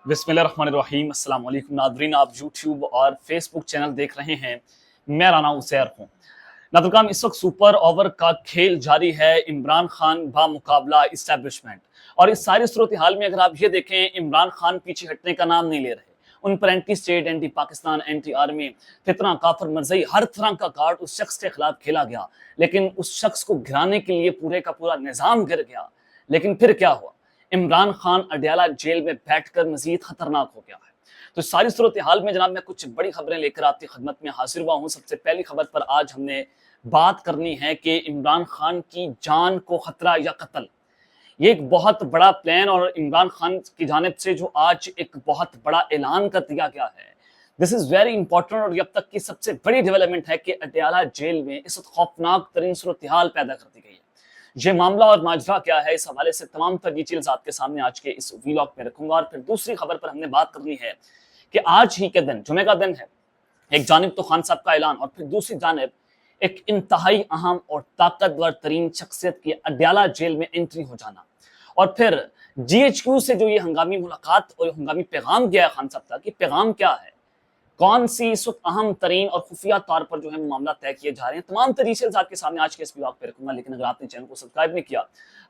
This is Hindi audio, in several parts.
बिस्मिल्लाहिर्रहमानिर्रहीम अस्सलाम वालेकुम नादरीन, आप यूट्यूब और फेसबुक चैनल देख रहे हैं। मैं राना उसैर हूँ। नादरकाम, इस वक्त सुपर ओवर का खेल जारी है। इमरान खान बा मुकाबला इस्टेब्लिशमेंट, और इस सारी सूरत हाल में अगर आप ये देखें, इमरान खान पीछे हटने का नाम नहीं ले रहे। उन पर anti state, anti Pakistan, anti army, फितना, काफर, मरजई, हर तरह का कार्ड उस शख्स के खिलाफ खेला गया। लेकिन उस शख्स को गिराने के लिए पूरे का पूरा निजाम गिर गया। लेकिन फिर क्या हुआ? इमरान खान अडयाला जेल में बैठकर मजीद खतरनाक हो गया है। तो सारी सूरत हाल में जनाब मैं कुछ बड़ी खबरें लेकर आपकी खदमत में हाजिर हुआ हूँ। सबसे पहली खबर पर आज हमने बात करनी है कि इमरान खान की जान को खतरा या कत्ल। ये एक बहुत बड़ा प्लान, और इमरान खान की जानिब से जो आज एक बहुत बड़ा ऐलान कर दिया गया है, दिस इज वेरी इंपॉर्टेंट। और अब तक की सबसे बड़ी डेवलपमेंट है कि अडयाला जेल में इस वक्त खौफनाक तरीन सूरत हाल पैदा कर दी गई है। ये मामला और माजरा क्या है, इस हवाले से तमाम तर डिटेल्स आपके सामने आज के इस वीलॉग में रखूंगा। और फिर दूसरी खबर पर हमने बात करनी है कि आज ही के दिन, जुमे का दिन है, एक जानिब तो खान साहब का ऐलान, और फिर दूसरी जानिब एक इंतहाई अहम और ताकतवर तरीन शख्सियत की अडयाला जेल में एंट्री हो जाना। और फिर GHQ से जो ये हंगामी मुलाकात और हंगामी पैगाम गया है खान साहब का, कि पैगाम क्या है, कौन सी इस वक्त अहम तरीन और खुफिया तौर पर जो है मामला तय किए जा रहे हैं, तमाम डिटेल्स आपके सामने आज के इस ब्लॉग पे रखूंगा। लेकिन अगर आपने चैनल को सब्सक्राइब नहीं किया,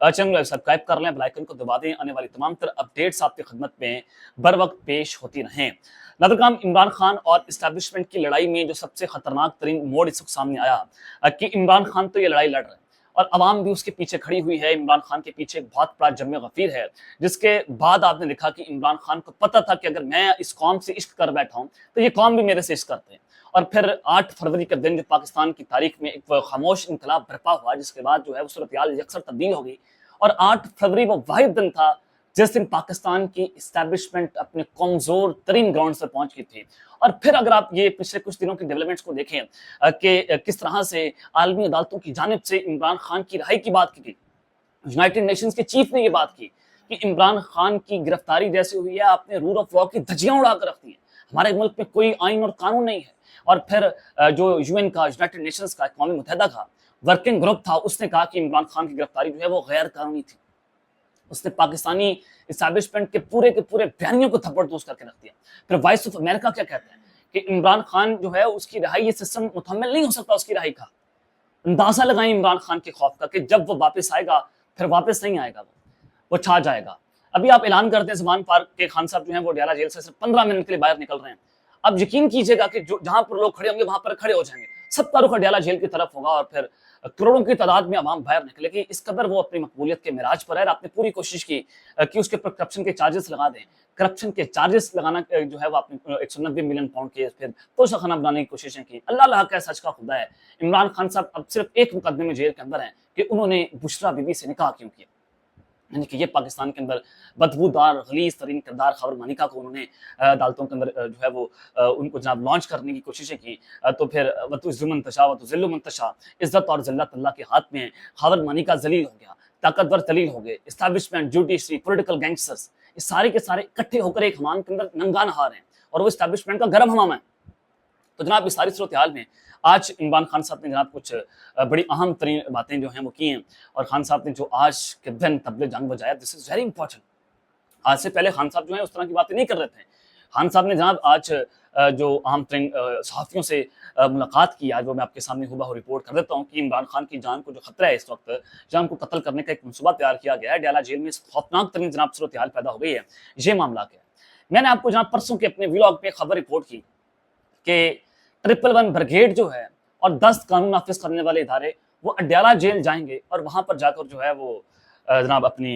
चैनल को सब्सक्राइब कर लें, बेल आइकन को दबा दें। आने वाली तमाम तरह अपडेट्स आपकी खिदमत में बर वक्त पेश होती रहें। नादरकाम, इमरान खान और इस्टेब्लिशमेंट की लड़ाई में जो सबसे खतरनाक तरीन मोड़ इस वक्त सामने आया कि इमरान खान तो ये लड़ाई लड़ रहे हैं और अवाम भी उसके पीछे खड़ी हुई है। इमरान खान के पीछे एक बहुत बड़ा जम्मे गफीर है, जिसके बाद आपने देखा कि इमरान खान को पता था कि अगर मैं इस कौम से इश्क कर बैठा हूं तो ये कौम भी मेरे से इश्क करते हैं। और फिर 8 फरवरी के दिन जो पाकिस्तान की तारीख में एक खामोश इंकलाब बरपा हुआ, जिसके बाद जो है वो सूरत हाल यकसर तब्दील हो गई। और 8 फरवरी वो वाहिद दिन था जिस दिन पाकिस्तान की इस्टेब्लिशमेंट अपने कमजोर तरीन ग्राउंड पर पहुंच गई थी। और फिर अगर आप ये पिछले कुछ दिनों की डेवलपमेंट्स को देखें कि किस तरह से आलमी अदालतों की जानिब से इमरान खान की रिहाई की बात की गई, यूनाइटेड नेशंस के चीफ ने ये बात की कि इमरान खान की गिरफ्तारी जैसे हुई है, आपने रूल ऑफ लॉ की धज्जियां उड़ाकर रख दी है, हमारे मुल्क में कोई आइन और कानून नहीं है। और फिर जो यूएन का, यूनाइटेड नेशंस का, अक़वाम मुत्तहिदा का वर्किंग ग्रुप था, उसने कहा कि इमरान खान की गिरफ्तारी जो है वो गैर कानूनी थी। उसने पाकिस्तानी इस्टेब्लिशमेंट के पूरे बयानियों को थप्पड़ तोड़ करके रख दिया। फिर वॉइस ऑफ अमेरिका क्या कहता है कि इमरान खान जो है उसकी रिहाई, ये सिस्टम मुकम्मल नहीं हो सकता उसकी रिहाई का। अंदाजा लगाएं इमरान खान के खौफ का कि जब वो वापस आएगा फिर वापस नहीं आएगा, वो छा जाएगा। अभी आप ऐलान करते हैं जमान पार्क के खान साहब जो हैं वो अडयाला जेल से सिर्फ 15 मिनट के लिए बाहर निकल रहे हैं। अब यकीन कीजिएगा कि जो जहां पर लोग खड़े होंगे वहां पर खड़े हो जाएंगे, सबका रुख अडयाला जेल की तरफ होगा और फिर करोड़ों की तादाद में आवाम बाहर निकलेगी। इस कदर वो अपनी मकबूलियत के मिराज पर है। आपने पूरी कोशिश की कि उसके ऊपर करप्शन के चार्जेस लगा दें। करप्शन के चार्जेस लगाना जो है वो आपने 190 मिलियन पाउंड के फिर तोशाखाना बनाने की कोशिशें की। अल्लाह अल्लाह का सच का खुदा है, इमरान खान साहब अब सिर्फ एक मुकदमे में जेल के अंदर हैं कि उन्होंने बुशरा बीबी से निकाह क्यों किया। यानी कि ये पाकिस्तान के अंदर बदबूदार गलीज तरीन किरदार खबर मनिका को उन्होंने अदालतों के अंदर जो है वो उनको जनाब लॉन्च करने की कोशिशें की। तो फिर वतुज़्ज़ुमंतशा वतुज़िल्लुमंतशा, इज्जत और ज़िल्लत अल्लाह के हाथ में है। खबर मनिका जलील हो गया, ताकतवर जलील हो गए। एस्टैब्लिशमेंट, जुडिशरी, पॉलिटिकल गैंगस्टर्स, ये सारे के सारे इकट्ठे होकर एक हमाम के अंदर नंगा नहा रहे हैं और वो एस्टैब्लिशमेंट का गर्म हमामा है। तो जनाब इस सारी सूरत हाल में आज इमरान खान साहब ने जनाब कुछ बड़ी अहम तरीन बातें जो हैं वो की हैं। और खान साहब ने जो आज के दिन तबले जंग बजाया, दिस इज वेरी इंपॉर्टेंट। आज से पहले खान साहब जो है उस तरह की बातें नहीं कर रहे थे। खान साहब ने जनाब आज जो अहम तरीन सहाफ़ियों से मुलाकात की, आज वो मैं आपके सामने हुबहू रिपोर्ट कर देता हूँ कि इमरान खान की जान को जो खतरा है इस वक्त, जहाँ उनको कत्ल करने का एक मनसूबा तैयार किया गया है। अडयाला जेल में इस खौफनाक तरीन जनाब सूरत हाल पैदा हो गई है। ये मामला क्या है, मैंने आपको जनाब परसों के अपने व्लॉग पे खबर रिपोर्ट की कि 111 ब्रिगेड जो है और 10 कानून नाफिज करने वाले इदारे वो अडयाला जेल जाएंगे और वहां पर जाकर जो है वो जनाब अपनी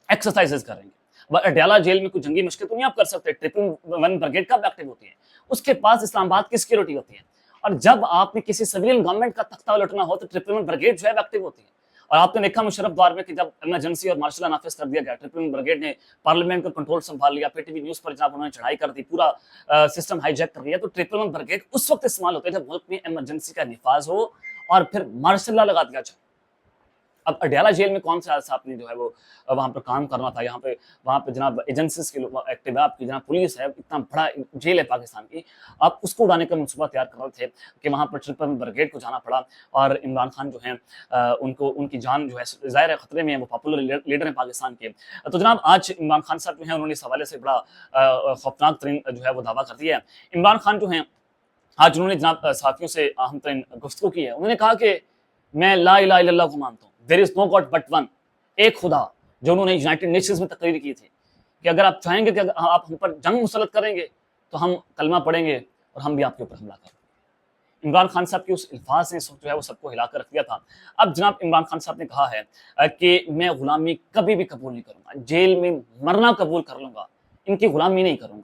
एक्सरसाइजेज करेंगे। अडयाला जेल में कुछ जंगी मुश्किल तो नहीं आप कर सकते। 111 ब्रिगेड कब एक्टिव होती है? उसके पास इस्लामाबाद की सिक्योरिटी होती है। और जब आपने किसी सिविलियन गवर्नमेंट का तख्ता उलटना हो तो 111 ब्रिगेड जो है एक्टिव होती है। और आपने देखा मुशर्रफ दौर में कि जब इमरजेंसी और मार्शल लॉ नाफिज कर दिया गया, 111 ब्रिगेड ने पार्लियामेंट का कंट्रोल संभाल लिया, पीटीवी न्यूज पर जनाब उन्होंने चढ़ाई कर दी, पूरा सिस्टम हाईजैक कर लिया। तो 111 ब्रिगेड उस वक्त इस्तेमाल होते हैं जब मुल्क में इमरजेंसी का निफाज हो और फिर मार्शल लॉ लगा दिया जाए। अब अडयाला जेल में कौन सा ऐसा आपने जो है वो वहाँ पर काम करना था, यहाँ पे वहाँ पे जनाब एजेंसीज के लोग एक्टिव है, आपकी जनाब पुलिस है, इतना बड़ा जेल है पाकिस्तान की, आप उसको उड़ाने का मनसूबा तैयार कर रहे थे कि वहाँ पर ट्रिपल ब्रिगेड को जाना पड़ा और इमरान खान जो है उनको उनकी जान जो है ज़ाहिर है खतरे में है, वो पॉपुलर लीडर हैं पाकिस्तान के। तो जनाब आज इमरान खान साहब जो है उन्होंने इस हवाले से बड़ा खौफनाक तरीन जो है वो दावा कर दिया है। इमरान खान जो हैं आज उन्होंने जनाब साथियों से अहम तरीन गुफ्तगू की है। उन्होंने कहा कि मैं ला इलाहा इल्लल्लाह को मानता हूँ, there is no god but one, एक खुदा, जो उन्होंने यूनाइटेड नेशंस में तकरीर की थी कि अगर आप चाहेंगे कि आप हम पर जंग मुसल्लत करेंगे तो हम कलमा पढ़ेंगे और हम भी आपके ऊपर हमला करेंगे। इमरान खान साहब के उस अल्फाज ने जो है वो सबको हिला कर रख दिया था। अब जनाब इमरान खान साहब ने कहा है कि मैं गुलामी कभी भी कबूल नहीं करूंगा, जेल में मरना कबूल कर लूंगा, इनकी गुलामी नहीं करूंगा।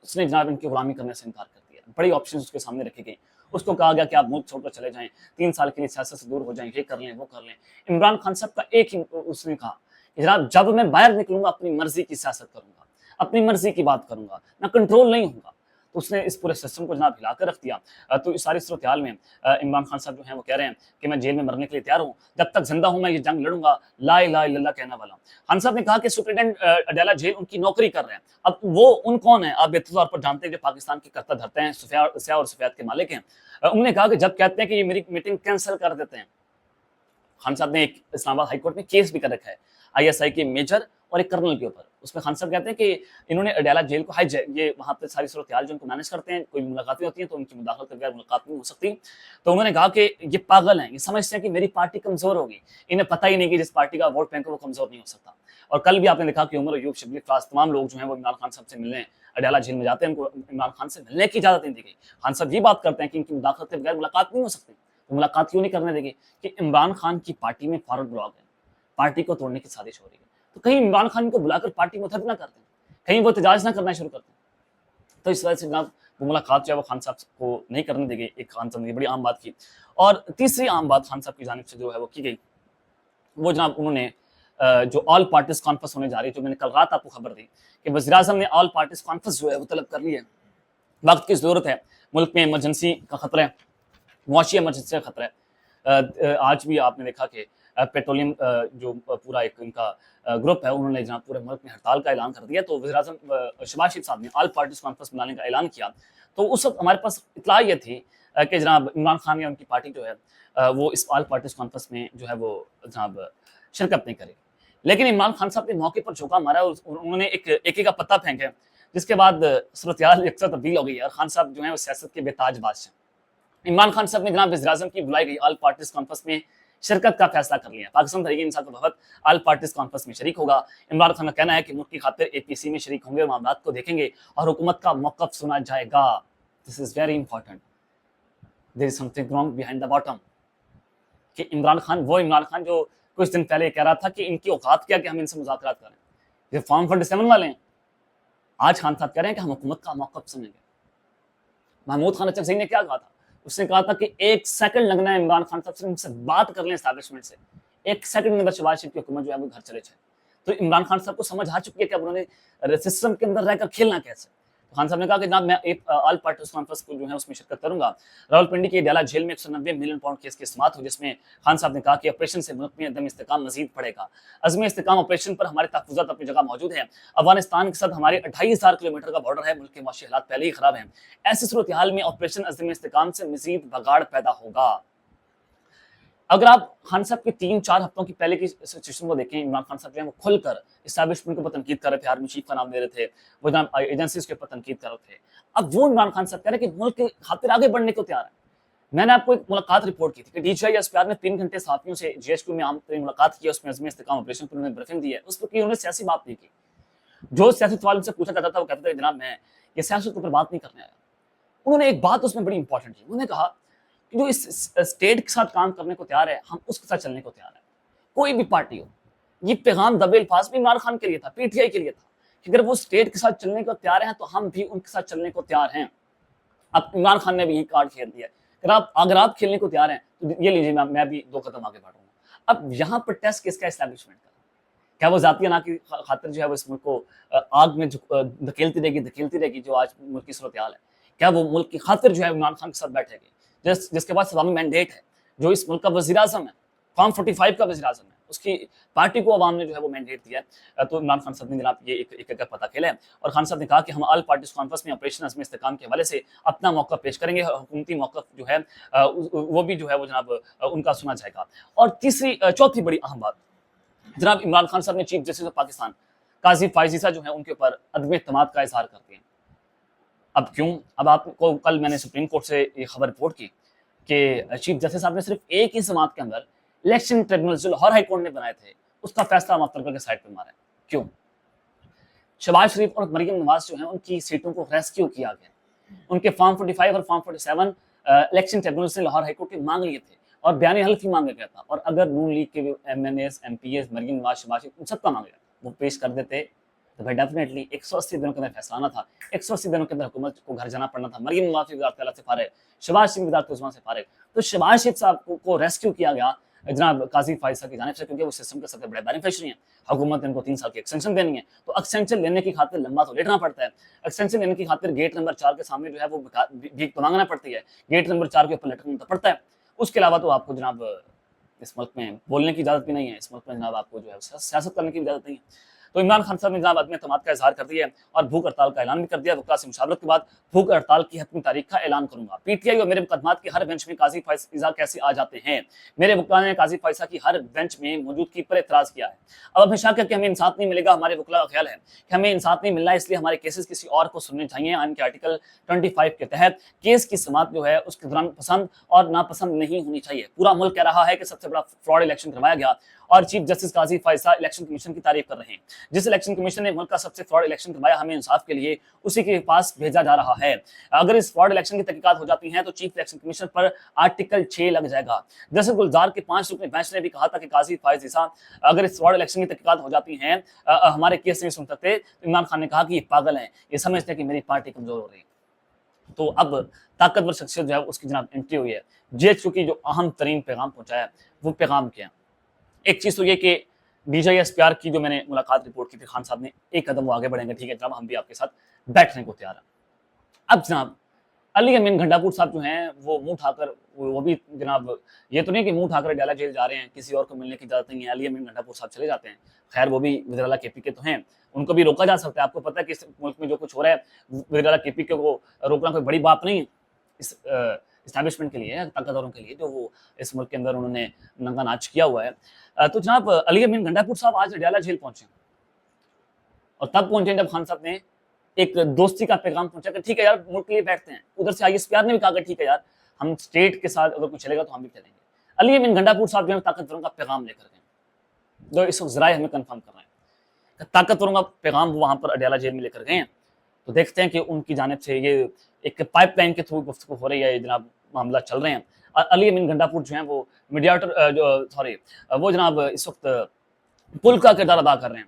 उसने जनाब इनकी गुलामी करने से इनकार कर दिया। बड़ी ऑप्शन उसके सामने रखे गए, उसको कहा गया कि आप मुल्क छोड़कर चले जाएं, 3 साल के लिए सियासत से दूर हो जाएं, ये कर लें वो कर लें। इमरान खान साहब का एक ही उसने कहा कि जनाब जब मैं बाहर निकलूंगा अपनी मर्जी की सियासत करूंगा, अपनी मर्जी की बात करूंगा, मैं कंट्रोल नहीं होऊंगा। तो उसने इस पूरे सिस्टम को जनाब हिलाकर रख दिया। तो इस सारी सूरत हाल में इमरान खान साहब जो हैं वो कह रहे हैं कि मैं जेल में मरने के लिए तैयार हूँ, जब तक जिंदा हूँ मैं ये जंग लड़ूंगा, ला इलाहा इल्लल्लाह कहने वाला हूं। खान साहब ने कहा कि सुप्रीटेंडेंट अडयाला जेल उनकी नौकरी कर रहे हैं। अब वो उन कौन है, आप बेहतर तौर पर जानते हैं, जो पाकिस्तान की करता धरते हैं, स्या और सफेद के मालिक हैं। उन्होंने कहा कि जब कहते हैं कि ये मेरी मीटिंग कैंसिल कर देते हैं, खान साहब ने एक इस्लामाबाद हाईकोर्ट में केस भी कर रखा है आईएसआई के मेजर और एक कर्नल के ऊपर। उसमें खान साहब कहते हैं कि इन्होंने अडयाला जेल को हाईजैक, ये वहाँ पे सारी सूरत हाल जो उनको मैनेज करते हैं, कोई मुलाकातें होती हैं तो उनकी मुदाखलत के बगैर मुलाकात नहीं हो सकती। तो उन्होंने कहा कि ये पागल हैं, ये समझते हैं कि मेरी पार्टी कमजोर होगी, इन्हें पता ही नहीं कि जिस पार्टी का वोट बैंक है वो कमजोर नहीं हो सकता। और कल भी आपने देखा कि उमर अयूब, शबली फराज, तमाम लोग जो हैं वो इमरान खान साहब से मिलने अडयाला जेल में जाते हैं, उनको इमरान खान से मिलने की इजाजत नहीं दी गई। खान साहब ये बात करते हैं कि इनकी मुदाखलत के बगैर मुलाकात नहीं हो सकती। तो मुलाकात क्यों नहीं करने देंगे कि इमरान खान की पार्टी में फॉरवर्ड ब्लॉक है, पार्टी को तोड़ने की साजिश हो रही है। तो कहीं इमरान खान को बुलाकर पार्टी मुतहद ना करते हैं, कहीं वो एहतजाज ना करना शुरू करते हैं। तो इस वजह से जनाब वो मुलाकात जो है वो खान साहब को नहीं करने दी गई। एक खान साहब ने बड़ी आम बात की। और तीसरी आम बात खान साहब की जानिब से जो है वो की गई, वो जनाब उन्होंने जो ऑल पार्टीज कॉन्फ्रेंस होने जा रही है, जो मैंने कल रात आपको खबर दी कि वज़ीर आज़म ने ऑल पार्टीज कॉन्फ्रेंस जो है वो तलब कर ली है। वक्त की ज़रूरत है, मुल्क में इमरजेंसी का खतरा है, मुआशी इमरजेंसी का खतरा है। आज भी आपने देखा कि पेट्रोलियम जो पूरा एक इनका ग्रुप है, उन्होंने जहाँ पूरे मुल्क में हड़ताल का ऐलान कर दिया। तो वज़ीर आज़म शहबाज शरीफ साहब ने ऑल पार्टीज कॉन्फ्रेंस बुलाने का ऐलान किया। तो उस वक्त हमारे पास इत्तला ये थी कि जनाब इमरान खान या उनकी पार्टी जो है वो इस ऑल पार्टीज कॉन्फ्रेंस में जो है वो जनाब शिरकत नहीं करेगी। लेकिन इमरान खान साहब ने मौके पर झोंका मारा और उन्होंने एक का पत्ता फेंका, जिसके बाद सूरत-ए-हाल यकसा तब्दील हो गई और खान साहब जो है वो सियासत के बेताज बादशाह। इमरान खान साहब ने जनाब वज़ीर आज़म की बुलाई गई ऑल पार्टीज कॉन्फ्रेंस में शिरकत का फैसला कर लिया। पाकिस्तान तहरीक इंसाफ का वफद ऑल पार्टीज कॉन्फ्रेंस में शरीक होगा। इमरान खान का कहना है कि मुल्क की खातिर एपीसी में शरीक होंगे, मामलात को देखेंगे और हुकूमत का मौक़िफ़ सुना जाएगा। This is very important, there is something wrong behind the bottom. कि इमरान खान वो इमरान खान जो कुछ दिन पहले कह रहा था कि इनकी औकात क्या कि हम इनसे मुज़ाकरात करें, ये फॉर्म 47 वाले हैं। आज खान साहब कह रहे हैं कि हम हुकूमत का मौक़िफ़ सुनेंगे। महमूद खान अचकज़ई ने क्या कहा था? उसने कहा था कि 1 सेकंड लगना है इमरान खान साहब से, उनसे बात कर लें एस्टैब्लिशमेंट से, 1 सेकंड में अंदर शहबाज शरीफ की हुकूमत जो है वो घर चले जाए। तो इमरान खान साहब को समझ आ चुकी है कि अब उन्होंने सिस्टम के अंदर रहकर खेलना कैसे। तो खान साहब ने कहा कि जनाब मैं एक ऑल पार्टीज कॉन्फ्रेंस को जो है उसमें शिरकत करूंगा। रावलपिंडी के अडयाला जेल में 190 मिलियन पाउंड केस की समाअत हुई, जिसमें खान साहब ने कहा कि ऑपरेशन से मुल्क में अदम इस्तेकाम मजीद बढ़ेगा। अज़्म इस्तेकाम ऑपरेशन पर हमारे तहफ़्फ़ुज़ात अपनी जगह मौजूद है। अफगानिस्तान के साथ हमारे 28,000 किलोमीटर का बॉर्डर है, मुल्क के माशी हालात पहले ही खराब हैं। ऐसी सूरत हाल में ऑपरेशन अज़्म इस्तेकाम से मजीद बगाड़ पैदा होगा। अगर आप खान साहब के 3-4 हफ्तों की पहले की सिचुएशन को देखें, इमरान खान साहब जो है वो खुलकर एस्टैब्लिशमेंट के ऊपर तनकीद कर रहे थे, आर्मी चीफ का नाम ले रहे थे, वो जनाब एजेंसीज के ऊपर तनकीद कर रहे थे। अब वो इमरान खान साहब कह रहे हैं कि मुल्क के खातिर आगे बढ़ने को तैयार है। मैंने आपको एक मुलाकात रिपोर्ट की थी कि डीजीआई एसपीआर ने 3 घंटे सहाफ़ियों से जीएचक्यू में आम तरीन मुलाकात की, उसमें अज़्म इस्तेकाम ऑपरेशन पर उन्होंने ब्रीफिंग दी है। उस पर उन्होंने सियासी बात नहीं की। जो सियासी सवाल उनसे पूछा जाता था वो कहते थे जनाब मैं ये सियासत के ऊपर बात नहीं करने आया। उन्होंने एक बात उसमें बड़ी इंपॉर्टेंट की, उन्होंने कहा कि जो इस स्टेट के साथ काम करने को तैयार है, हम उसके साथ चलने को तैयार है, कोई भी पार्टी हो। ये पैगाम दबे अल्फाज में इमरान खान के लिए था, पीटीआई के लिए था कि अगर वो स्टेट के साथ चलने को तैयार हैं तो हम भी उनके साथ चलने को तैयार हैं। अब इमरान खान ने भी यही कार्ड खेल दिया है, अगर आप खेलने को तैयार हैं तो ये लीजिए मैं भी 2 कदम आगे बढ़ूंगा। अब यहाँ पर टेस्ट किसका एस्टैब्लिशमेंट का, क्या वो जाती ना की खातिर जो है वो इस मुल्क को आग में धकेलती रहेगी जो आज मुल्क की सूरत हाल है, क्या वो मुल्क की खातिर जो है इमरान खान के साथ बैठेगी जिसके पास इस्लामी मैंडेट है, जो इस मुल्क का वज़ीर आज़म है, फॉर्म 45 का वज़ीर आज़म है, उसकी पार्टी को अवाम ने जो है वो मैंडेट दिया है। तो इमरान खान साहब ने जनाब ये एक पता खेला है और खान साहब ने कहा कि हम ऑल पार्टीज़ कॉन्फ्रेंस में ऑपरेशन अज़्म इस्तेहकाम के हवाले से अपना मौक़िफ़ पेश करेंगे, हुकूमती मौक़िफ़ जो है वो भी जो है वो जनाब उनका सुना जाएगा। और चौथी बड़ी अहम बात, जनाब इमरान खान साहब ने chief justice of Pakistan Qazi Faez ईसा जो है उनके ऊपर अदम एतमाद का इज़हार कर दिया। अब क्यों? अब आपको कल मैंने सुप्रीम कोर्ट से ये खबर रिपोर्ट की कि चीफ जस्टिस साहब ने सिर्फ एक ही समात के अंदर इलेक्शन ट्रिब्यूनल जो लाहौर हाई कोर्ट ने बनाए थे, उसका फैसला मुअत्तल करके साइड पे मारा है। क्यों? शहबाज शरीफ और मरियम नवाज जो है उनकी सीटों को रेस्क्यू किया गया। उनके फॉर्म 45 और फॉर्म 47 इलेक्शन ट्रिब्यूनल से लाहौर हाई कोर्ट के मांग लिए थे और बयान हल्फ ही मांगा गया था। और अगर नून लीग के एमएनएस, एमपीएस, मरियम नवाज, शहबाज शरीफ उन सबका मांगा वो पेश कर देते तो भाई डेफिनेटली 180 दिनों के अंदर फैसला आना था। 180 दिनों के अंदर हुकूमत को घर जाना पड़ना था। मरियम नवाज की वज़ारत आला से फारिग, शहबाज शरीफ वज़ारत उज़्मा से फारिग। तो शहबाज शरीफ साहब को रेस्क्यू किया गया जनाब काज़ी फ़ायज़ साहब की जानिब से, क्योंकि वो सिस्टम के सबसे बड़े बेनिफिशियरी हैं। हुकूमत ने उनको 3 साल की एक्सटेंशन देनी है, तो एक्सटेंशन लेने की खातिर लंबा तो लेटना पड़ता है। एक्सटेंशन लेने की खातिर गेट नंबर 4 के सामने जो है वो भीख तो मांगना पड़ती है। गेट नंबर 4 के ऊपर लेटना तो पड़ता है। उसके अलावा तो आपको जनाब इस मुल्क में बोलने की इजाज़त भी नहीं है। इस मुल्क में जनाब आपको जो है सियासत करने की इजाज़त नहीं है। तो इमरान खान साहब ने जनाब अदम एतमाद का इज़हार कर दिया है और भूख हड़ताल का ऐलान भी कर दिया। वक़्त से मुशावरत के बाद भूख हड़ताल की हतमी तारीख का ऐलान करूँगा। पीटीआई और मेरे मुकदमात के हर बेंच में काज़ी फ़ायज़ ईज़ा कैसे आ जाते हैं? मेरे वकील ने काज़ी फ़ायज़ साहब की हर बेंच में मौजूदगी पर एतराज़ किया है। अब हमें शक है कि हमें इंसाफ नहीं मिलेगा। हमारे वकील का ख्याल है कि हमें इंसाफ नहीं मिल रहा है, इसलिए हमारे केसेस किसी और को सुनने चाहिए। आइन के आर्टिकल 25 के तहत केस की समाअत जो है उसके दौरान पसंद और नापसंद नहीं होनी चाहिए। पूरा मुल्क कह रहा है कि सबसे बड़ा फ्रॉड इलेक्शन करवाया गया और चीफ जस्टिस काज़ी फ़ायज़ साहब इलेक्शन कमीशन की तारीफ कर रहे हैं। जिस इलेक्शन कमीशन ने मुल्क का सबसे फ्रॉड इलेक्शन करवाया, हमें इंसाफ के लिए उसी के पास भेजा जा रहा है। अगर इस फ्रॉड इलेक्शन की तहकीकात हो जाती हैं तो चीफ इलेक्शन कमीशन पर आर्टिकल 6 लग जाएगा। जस्टिस गुलजार के 5 रुकनी बेंच ने भी कहा था कि काज़ी फ़ायज़ ईसा अगर इस फ्रॉड इलेक्शन की तहकीकात हो जाती हैं, हमारे केस नहीं सुन सकते। इमरान खान ने कहा कि ये पागल हैं, ये समझते हैं कि मेरी पार्टी कमजोर हो रही है। तो अब ताकतवर शख्सियत जो है उसकी जनाब एंट्री हुई है। जेएचयू की जो अहम तरीन पैगाम पहुंचाया वो पैगाम क्या है? एक चीज़ तो ये कि डीजीएसपीआर की जो मैंने मुलाकात रिपोर्ट की थी, खान साहब ने एक कदम वो आगे बढ़ेंगे, ठीक है जनाब, हम भी आपके साथ बैठने को तैयार हैं। अब जनाब अली अमीन गंडापुर साहब जो हैं वो मुंह उठाकर वो भी जनाब ये तो नहीं कि मुंह उठाकर डाला जेल जा रहे हैं, किसी और को मिलने की इजाज़त नहीं है, अली अमीन गंडापुर साहब चले जाते हैं। खैर वो भी वज़ीर आला केपी के तो हैं, उनको भी रोका जा सकता है। आपको पता है कि इस मुल्क में जो कुछ हो रहा है वज़ीर आला केपी को रोकना कोई बड़ी बात नहीं है। इस एस्टैब्लिशमेंट के लिए, ताकतवरों के लिए जो वो इस मुल्क के अंदर उन्होंने नंगा नाच किया हुआ है। तो जनाब अली अमीन गंडापुर साहब आज अडयाला जेल पहुंचे और तब पहुंचे जब खान साहब ने एक दोस्ती का पैगाम पहुंचा कि ठीक है यार मुल्क के लिए बैठते हैं। उधर से आईएसपीआर ने भी कहा कि ठीक है यार हम स्टेट के साथ अगर कुछ चलेगा तो हम भी चलेंगे। अली अमीन गंडापुर साहब जो है ताकतवरों का पैगाम लेकर गए। तो इस वक्त जराए हमें कंफर्म कर रहे हैं कि ताकतवरों का पैगाम वो वहां पर अडयाला जेल में लेकर गए हैं। तो देखते हैं कि उनकी जानिब से ये एक पाइपलाइन के थ्रू गुफ्तगू हो रही है, जनाब मामला चल रहे हैं। अली अमीन गंडापुर जो हैं वो मीडिएटर वो जनाब इस वक्त पुल का किरदार अदा कर रहे हैं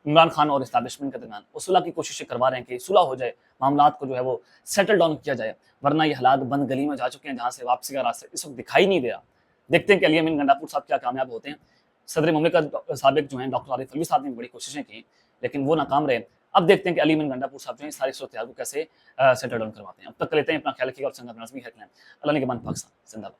इमरान खान और इस्टेब्लिशमेंट के दरमियान। वो सुलह की कोशिशें करवा रहे हैं कि सुलह हो जाए, मामलात को जो है वो सेटल डाउन किया जाए, वरना ये हालात बंद गली में जा चुके हैं जहाँ से वापसी का रास्ता इस वक्त दिखाई नहीं दे रहा। देखते हैं कि अली अमीन गंडापुर साहब क्या कामयाब होते हैं। सदर मुमलिकत साबिक जो हैं डॉक्टर आरिफ अलवी साहब ने बड़ी कोशिशें की लेकिन वो नाकाम रहे। अब देखते हैं कि अली अमीन गंडापुर साहब जो है सारी सूरत को कैसे सेटल डाउन करवाते हैं। अब तक लेते हैं, अपना ख्याल रखिएगा और संग अपना नज़मी है। अल्लाह ने के मान पाकिस्तान जिंदाबाद।